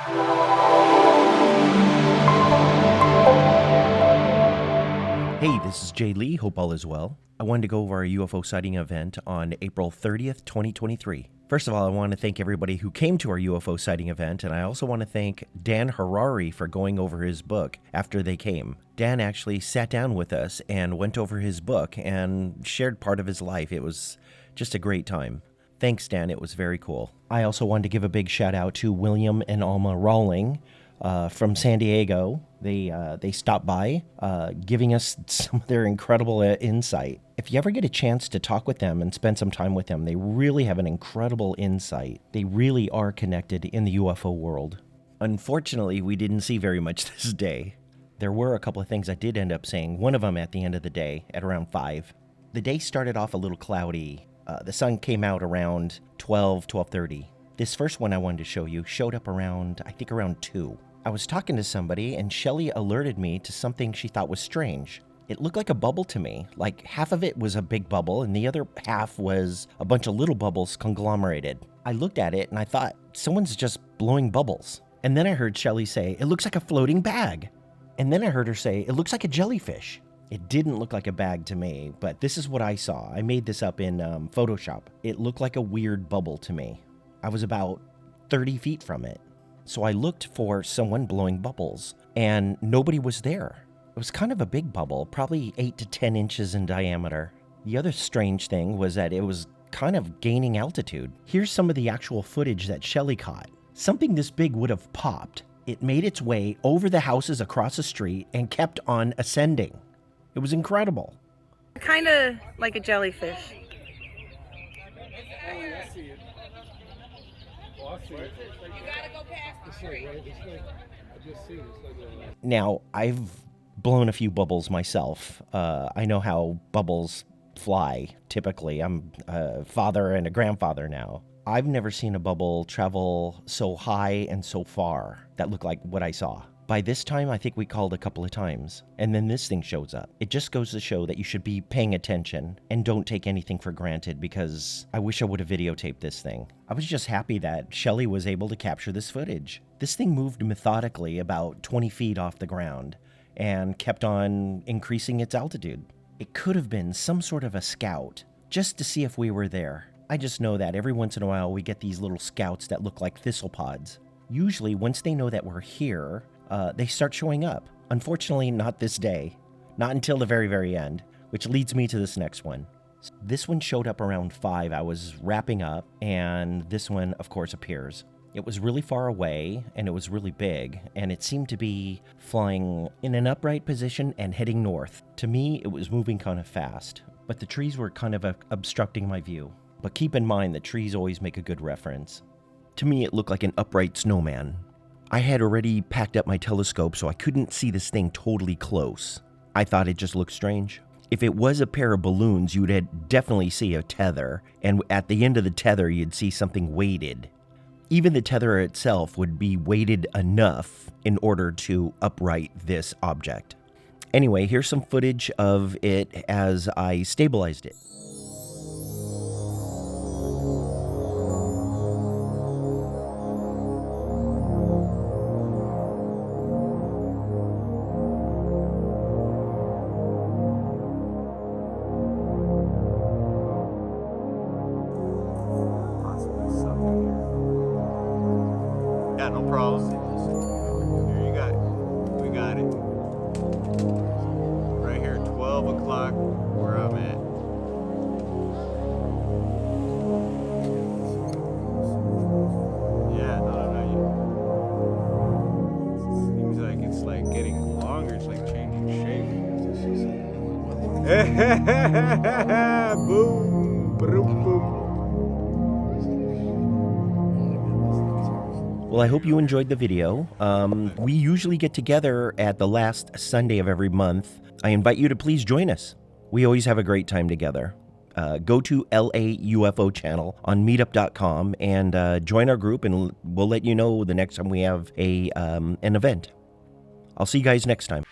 Hey, this is Jay Lee. Hope all is well. I wanted to go over our UFO sighting event on April 30th, 2023. First of all, I want to thank everybody who came to our UFO sighting event, and I also want to thank Dan Harary for going over his book after they came. Dan actually sat down with us and went over his book and shared part of his life. It was just a great time. Thanks, Dan. It was very cool. I also wanted to give a big shout out to William and Alma Roehling from San Diego. They stopped by, giving us some of their incredible insight. If you ever get a chance to talk with them and spend some time with them, they really have an incredible insight. They really are connected in the UFO world. Unfortunately, we didn't see very much this day. There were a couple of things I did end up saying, one of them at the end of the day at around 5. The day started off a little cloudy. The sun came out around 12:30. This first one I wanted to show you showed up around 2. I was talking to somebody and Shelly alerted me to something she thought was strange. It looked like a bubble to me, like half of it was a big bubble and the other half was a bunch of little bubbles conglomerated. I looked at it and I thought, someone's just blowing bubbles. And then I heard Shelly say, it looks like a floating bag. And then I heard her say, it looks like a jellyfish. It didn't look like a bag to me, but this is what I saw. I made this up in Photoshop. It looked like a weird bubble to me. I was about 30 feet from it. So I looked for someone blowing bubbles, and nobody was there. It was kind of a big bubble, probably 8 to 10 inches in diameter. The other strange thing was that it was kind of gaining altitude. Here's some of the actual footage that Shelly caught. Something this big would have popped. It made its way over the houses across the street and kept on ascending. It was incredible. Kind of like a jellyfish. Now, I've blown a few bubbles myself. I know how bubbles fly, typically. I'm a father and a grandfather now. I've never seen a bubble travel so high and so far that looked like what I saw. By this time, I think we called a couple of times, and then this thing shows up. It just goes to show that you should be paying attention and don't take anything for granted, because I wish I would have videotaped this thing. I was just happy that Shelly was able to capture this footage. This thing moved methodically about 20 feet off the ground and kept on increasing its altitude. It could have been some sort of a scout, just to see if we were there. I just know that every once in a while we get these little scouts that look like thistle pods. Usually, once they know that we're here, they start showing up. Unfortunately, not this day. Not until the very, very end, which leads me to this next one. This one showed up around 5. I was wrapping up, and this one, of course, appears. It was really far away, and it was really big, and it seemed to be flying in an upright position and heading north. To me, it was moving kind of fast, but the trees were kind of obstructing my view. But keep in mind that trees always make a good reference. To me, it looked like an upright snowman. I had already packed up my telescope, so I couldn't see this thing totally close. I thought it just looked strange. If it was a pair of balloons, you would definitely see a tether, and at the end of the tether, you'd see something weighted. Even the tether itself would be weighted enough in order to upright this object. Anyway, here's some footage of it as I stabilized it. Yeah, no problem. Here you got it. We got it. Right here at 12 o'clock where I'm at. Yeah, no. Seems like it's like getting longer. It's like changing shape. Boom, boom, boom. Well, I hope you enjoyed the video. We usually get together at the last Sunday of every month. I invite you to please join us. We always have a great time together. Go to LA UFO Channel on meetup.com and join our group, and we'll let you know the next time we have an event. I'll see you guys next time.